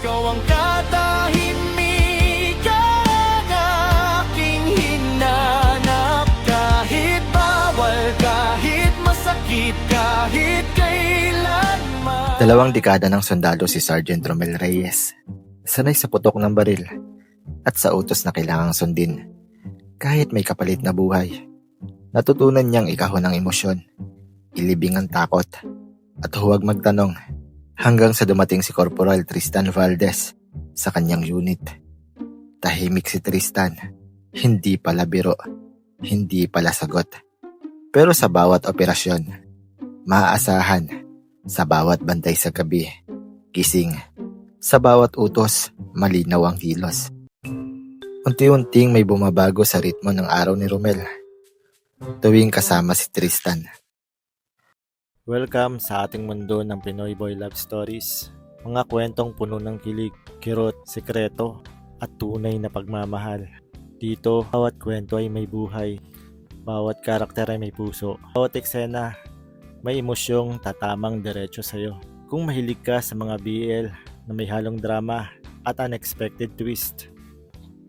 Ikaw ang katahimikan, aking hinanap. Kahit bawal, kahit masakit, kahit kailanman. 2 dekada ng sundalo si Sergeant Romel Reyes. Sanay sa putok ng baril at sa utos na kailangang sundin. Kahit may kapalit na buhay, natutunan niyang ikahon ang emosyon, ilibing ang takot, at huwag magtanong hanggang sa dumating si Corporal Tristan Valdez sa kanyang unit. Tahimik si Tristan, hindi pala biro, hindi pala sagot. Pero sa bawat operasyon, maaasahan, sa bawat bantay sa gabi, gising, sa bawat utos, malinaw ang kilos. Unti-unting may bumabago sa ritmo ng araw ni Romel, tuwing kasama si Tristan. Welcome sa ating mundo ng Pinoy Boy Love Stories. Mga kwentong puno ng kilig, kirot, sekreto, at tunay na pagmamahal. Dito, bawat kwento ay may buhay, bawat karakter ay may puso, bawat eksena may emosyong tatamang diretso sa'yo. Kung mahilig ka sa mga BL na may halong drama at unexpected twist,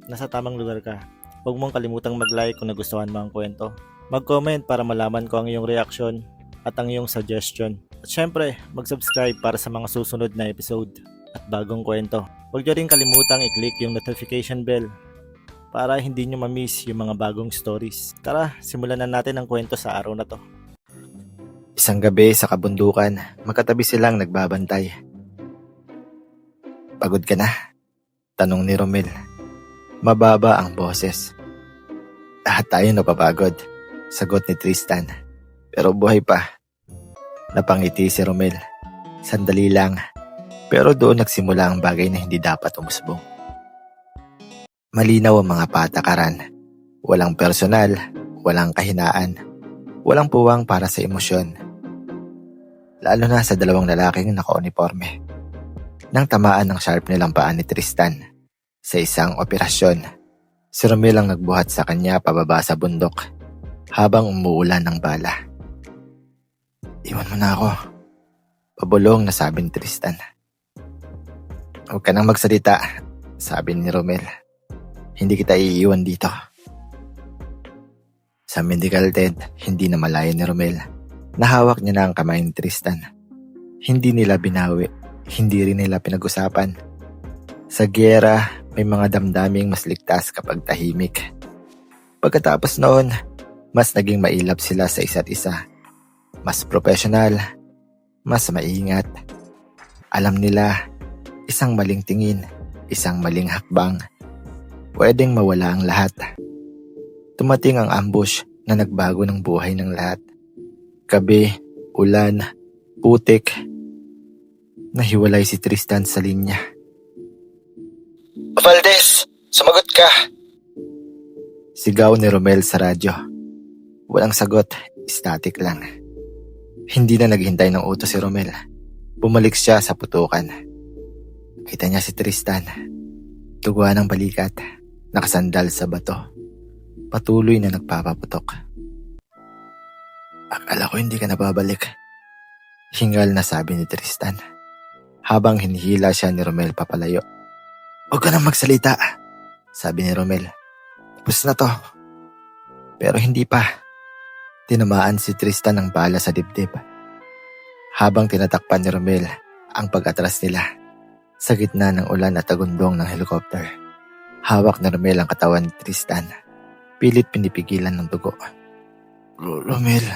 nasa tamang lugar ka. Huwag mong kalimutang mag-like kung nagustuhan mo ang kwento. Mag-comment para malaman ko ang iyong reaksyon at ang iyong suggestion. At syempre, mag-subscribe para sa mga susunod na episode at bagong kwento. Huwag niyo rin kalimutang i-click yung notification bell para hindi nyo ma-miss yung mga bagong stories. Tara, simulan na natin ang kwento sa araw na to. Isang gabi sa kabundukan, magkatabi silang nagbabantay. Pagod ka na? Tanong ni Romel. Mababa ang boses. Lahat tayo napapagod, sagot ni Tristan. Pero buhay pa. Napangiti si Romel. Sandali lang. Pero doon nagsimula ang bagay na hindi dapat umusbong. Malinaw ang mga patakaran. Walang personal, walang kahinaan, walang puwang para sa emosyon. Lalo na sa 2 lalaking naka-uniforme. Nang tamaan ng sharp nilang paa ni Tristan sa isang operasyon, si Romel ang nagbuhat sa kanya pababa sa bundok habang umuulan ng bala. Iwan mo na ako, pabulong na sabi ni Tristan. Huwag ka nang magsalita, sabi ni Romel. Hindi kita iiwan dito. Sa medical tent, hindi na malaya ni Romel. Nahawak niya na ang kamay ni Tristan. Hindi nila binawi, hindi rin nila pinag-usapan. Sa giyera, may mga damdaming mas ligtas kapag tahimik. Pagkatapos noon, mas naging mailap sila sa isa't isa. Mas professional, mas maingat. Alam nila, isang maling tingin, isang maling hakbang, pwedeng mawala ang lahat. Tumating ang ambush na nagbago ng buhay ng lahat. Gabi, ulan, putik. Nahiwalay si Tristan sa linya. Valdez, sumagot ka! Sigaw ni Romel sa radyo. Walang sagot, static lang. Hindi na naghintay ng utos si Romel. Bumalik siya sa putukan. Kita niya si Tristan. Tuguan ng balikat, nakasandal sa bato. Patuloy na nagpapaputok. Akala ko hindi ka na babalik. Hingal na sabi ni Tristan. Habang hinihila siya ni Romel papalayo. Huwag ka nang magsalita, sabi ni Romel. Tapos na to. Pero hindi pa. Tinamaan si Tristan ng bala sa dibdib. Habang tinatakpan ni Romel ang pag-atras nila sa gitna ng ulan at tagundong ng helicopter. Hawak ni Romel ang katawan ni Tristan. Pilit pinipigilan ng dugo. Romel,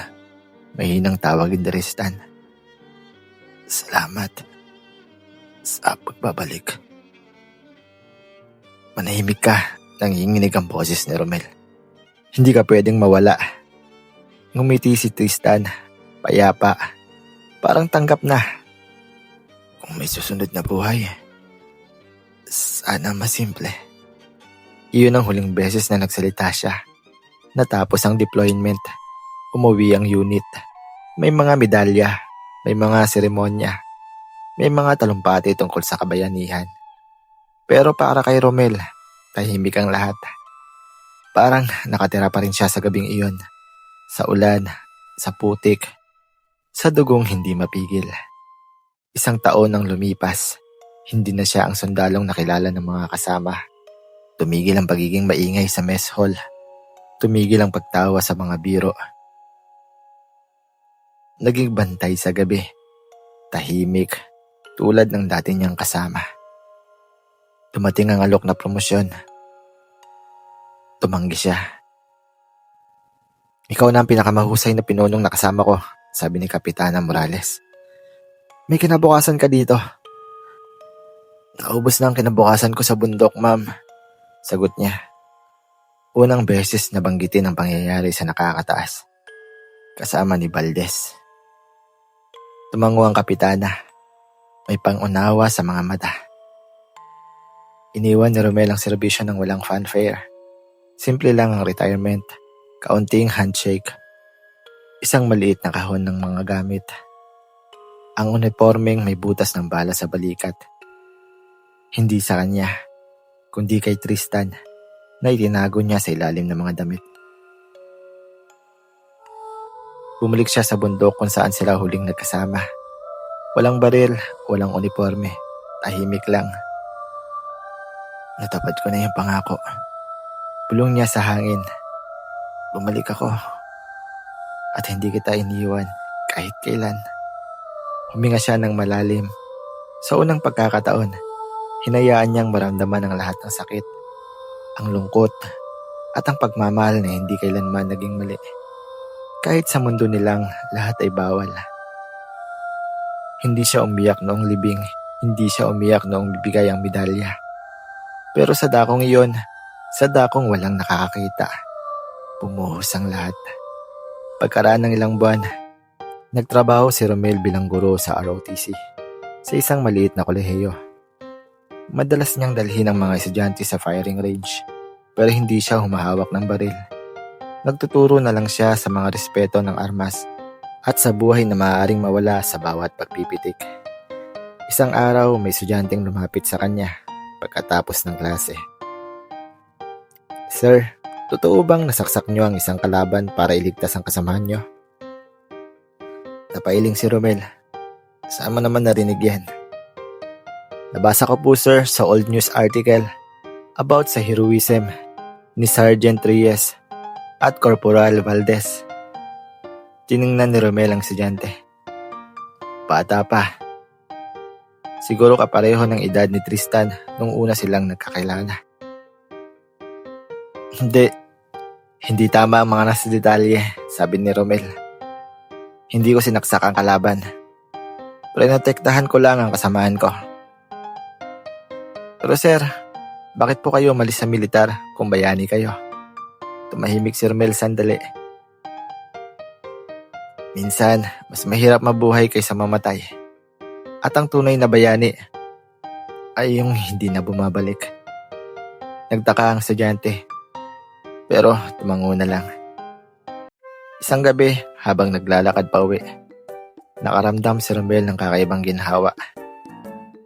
mahinang tawagin ni Tristan. Salamat sa pagbabalik. Manahimik ka, nanginginig ang boses ni Romel. Hindi ka pwedeng mawala. Ngumiti si Tristan, payapa, parang tanggap na. Kung may susunod na buhay, sana masimple. Iyon ang huling beses na nagsalita siya. Natapos ang deployment, umuwi ang unit. May mga medalya, may mga seremonya, may mga talumpati tungkol sa kabayanihan. Pero para kay Romel, tahimik ang lahat. Parang nakatira pa rin siya sa gabing iyon. Sa ulan, sa putik, sa dugong hindi mapigil. 1 taon ang lumipas, Hindi na siya ang sundalong nakilala ng mga kasama. Tumigil ang pagiging maingay sa mess hall. Tumigil ang pagtawa sa mga biro. Naging bantay sa gabi. Tahimik, tulad ng dati niyang kasama. Dumating ang alok na promosyon. Tumanggi siya. Ikaw na ang pinakamahusay na pinunong nakasama ko, sabi ni Kapitana Morales. May kinabukasan ka dito. Naubos na ang kinabukasan ko sa bundok, ma'am. Sagot niya. Unang beses nabanggitin ang pangyayari sa nakakataas. Kasama ni Valdez. Tumango ang kapitana. May pangunawa sa mga mata. Iniwan ni Romel ang serbisyo ng walang fanfare. Simple lang ang retirement. Kaunting handshake. Isang maliit na kahon ng mga gamit. Ang uniformeng may butas ng bala sa balikat. Hindi sa kanya, kundi kay Tristan na itinago niya sa ilalim ng mga damit. Bumalik siya sa bundok kung saan sila huling nagkasama. Walang baril, walang uniforme, tahimik lang. Natapad ko na yung pangako. Bulong niya sa hangin. Bumalik ako at hindi kita iniwan kahit kailan. Huminga siya ng malalim. Sa unang pagkakataon, hinayaan niyang maramdaman ang lahat ng sakit, ang lungkot, at ang pagmamahal na hindi kailanman naging mali. Kahit sa mundo nilang lahat ay bawal. Hindi siya umiyak noong libing, hindi siya umiyak noong bibigay ang medalya. Pero sa dakong iyon, sa dakong walang nakakakita, bumuhos ang lahat. Pagkaraan ng ilang buwan, nagtrabaho si Romel bilang guro sa ROTC, sa isang maliit na kolehiyo. Madalas niyang dalhin ang mga estudyante sa firing range, pero hindi siya humahawak ng baril. Nagtuturo na lang siya sa mga respeto ng armas at sa buhay na maaaring mawala sa bawat pagpipitik. Isang araw may estudyanteng lumapit sa kanya pagkatapos ng klase. Sir, totoo bang nasaksak niyo ang isang kalaban para iligtas ang kasamahan niyo? Napailing si Romel. Saan mo naman narinig yan? Nabasa ko po sir sa old news article about sa heroism ni Sergeant Reyes at Corporal Valdez. Tiningnan ni Romel ang estudyante. Bata pa. Siguro kapareho ng edad ni Tristan nung una silang nagkakilala. Hindi tama ang mga nasa detalye, sabi ni Romel. Hindi ko sinaksak ang kalaban. Prinotektahan ko lang ang kasamahan ko. Pero sir, bakit po kayo umalis sa militar kung bayani kayo? Tumahimik si Romel sandali. Minsan, mas mahirap mabuhay kaysa mamatay. At ang tunay na bayani ay yung hindi na bumabalik. Nagtaka ang estudyante. Pero tumango na lang. Isang gabi, habang naglalakad pa uwi, nakaramdam si Romel ng kakaibang ginhawa.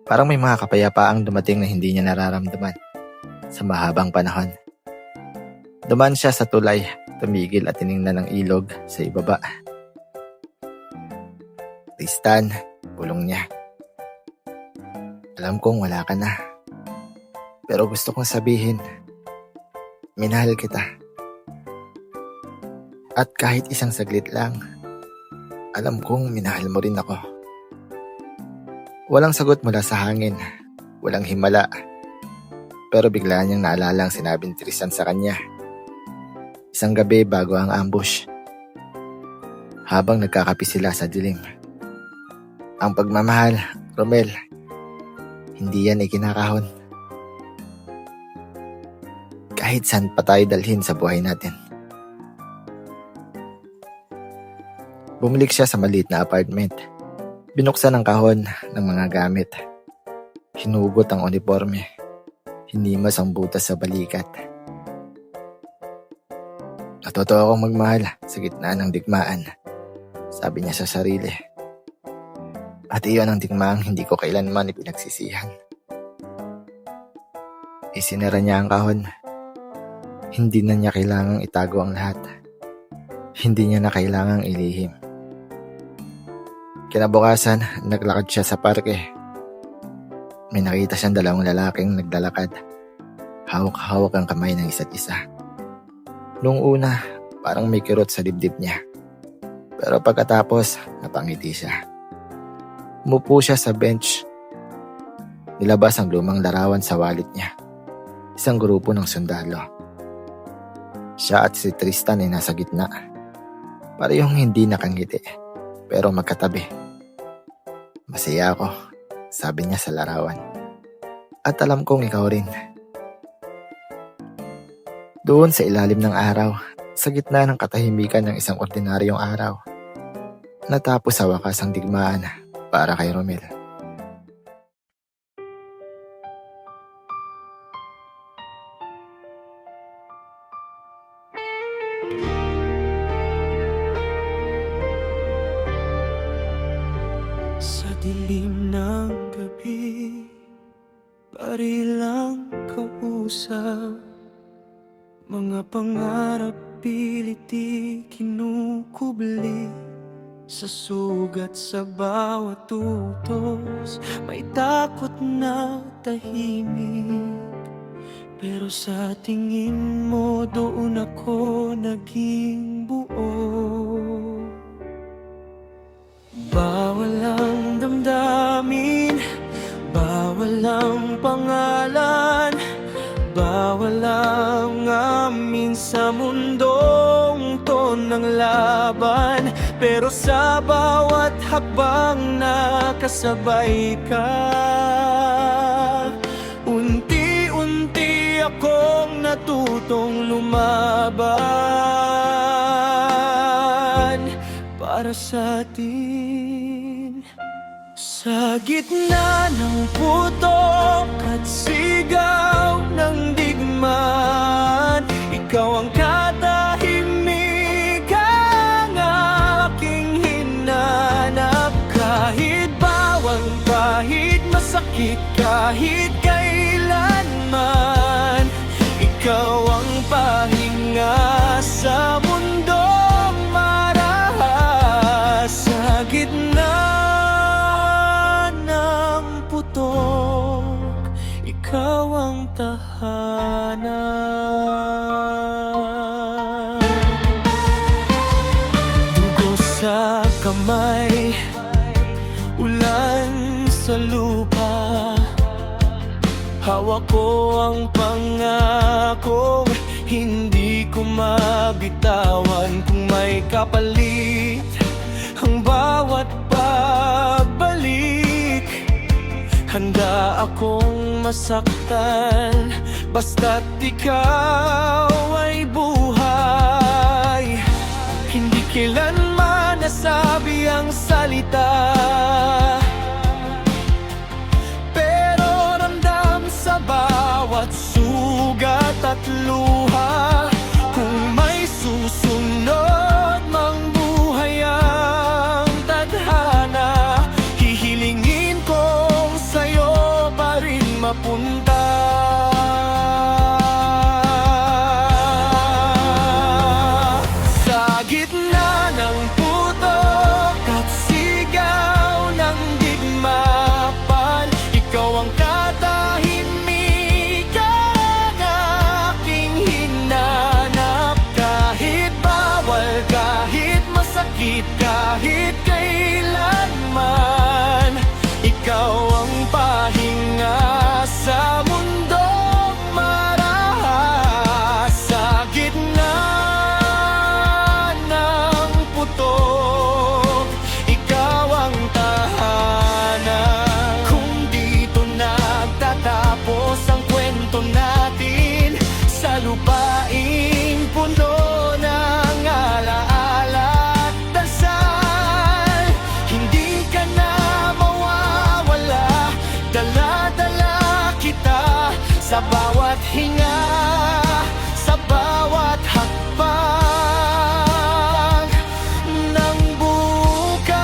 Parang may mga kapayapaang dumating na hindi niya nararamdaman sa mahabang panahon. Duman siya sa tulay, tumigil at tiningnan ng ilog sa ibaba. Tristan, bulong niya. Alam kong wala ka na. Pero gusto kong sabihin, minahal kita. At kahit isang saglit lang, alam kong minahal mo rin ako. Walang sagot mula sa hangin, walang himala. Pero bigla niyang naalala ang sinabi ni Tristan sa kanya. Isang gabi bago ang ambush. Habang nagkakapi sila sa dilim. Ang pagmamahal, Romel, hindi yan ikinakahon. Kahit saan pa tayo dalhin sa buhay natin. Bumalik siya sa maliit na apartment. Binuksan ang kahon ng mga gamit. Hinugot ang uniforme. Hinimas ang butas sa balikat. Natuto akong magmahal sa gitna ng digmaan, sabi niya sa sarili. At iyon ang digmaang hindi ko kailanman ipinagsisihan. Isinara niya ang kahon. Hindi na niya kailangang itago ang lahat. Hindi niya na kailangang ilihim. Kinabukasan, naglakad siya sa parke. May nakita siyang dalawang lalaking naglalakad. Hawak-hawak ang kamay ng isa't isa. Noong una, parang may kirot sa dibdib niya. Pero pagkatapos, napangiti siya. Umupo siya sa bench. Nilabas ang lumang larawan sa wallet niya. Isang grupo ng sundalo. Siya at si Tristan ay nasa gitna. Parehong hindi nakangiti, pero magkatabi. Masaya ako, sabi niya sa larawan. At alam kong ikaw rin. Doon sa ilalim ng araw, sa gitna ng katahimikan ng isang ordinaryong araw, natapos sa wakas ang digmaan para kay Romel. Sa dilim ng gabi, barilang kausap. Mga pangarap pilit kinukubli. Sa sugat sa bawat utos, may takot na tahimik. Pero sa tingin mo, doon ako naging buo. Bawal ang damdamin, bawal ang pangalan, bawal ang amin sa mundong to ng laban. Pero sa bawat hakbang nakasabay ka, unti-unti akong natutong lumaban para sa atin. Sa gitna ng putok at sigaw ng digmaan, ikaw ang katahimikan aking hinanap. Kahit bawal, kahit masakit, kahit kailanman, ikaw ang pahinga sa mundong marahas. Sa gitna ng putok, ikaw ang tahanan. Dugo sa kamay, ulan sa lupa. Hawak ko ang pangakong hindi ko mabitawan. Kung may kapalit ang bawat pagbalik, handa akong masaktan basta't ikaw ay buhay. Hindi kailanman nasabi ang salita, pero ramdam sa bawat sugat at luha. Kung may susunod mang buhay ang tadhana, hihilingin kong sa'yo pa rin mapunta. Sa gitna ng putok at sigaw ng digmapan, ikaw ang katahimikan aking hinanap. Kahit bawal, kahit masakit, kahit kailanman, ikaw ang pahinga sa mundong marahas. Sa gitna ng putok, ikaw ang tahanan. Kung dito nagtatapos ang kwento natin, sa lupaing puno ng alaala at dasal, hindi ka na mawawala. Dala-dala kita sa bawat hinga, sa bawat hakbang ng bukas.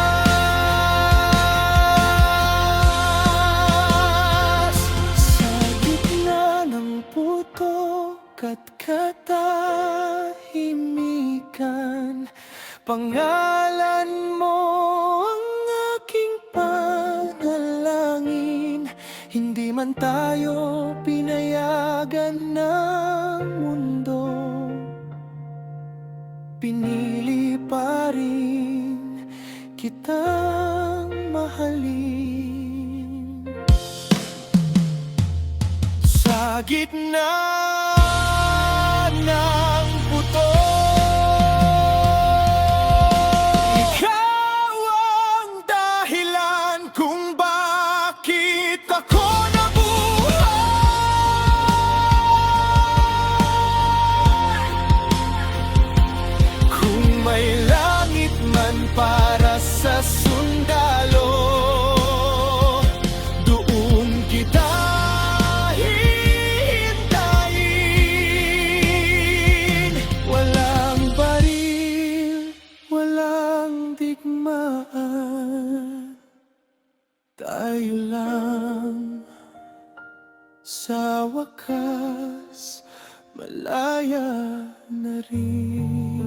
Sa gitna ng putok at katahimikan, pangalan mo ang aking panalangin. Hindi man tayo pinayagan ng mundo, pinili pa rin kitang mahalin. Sa gitna ng buto, ikaw ang dahilan kung bakit ako nabuhay. Kung may langit man para sa sundalo, doon kita hihintayin. Walang baril, walang digmaan, tayo lang sa wakas, malaya na rin.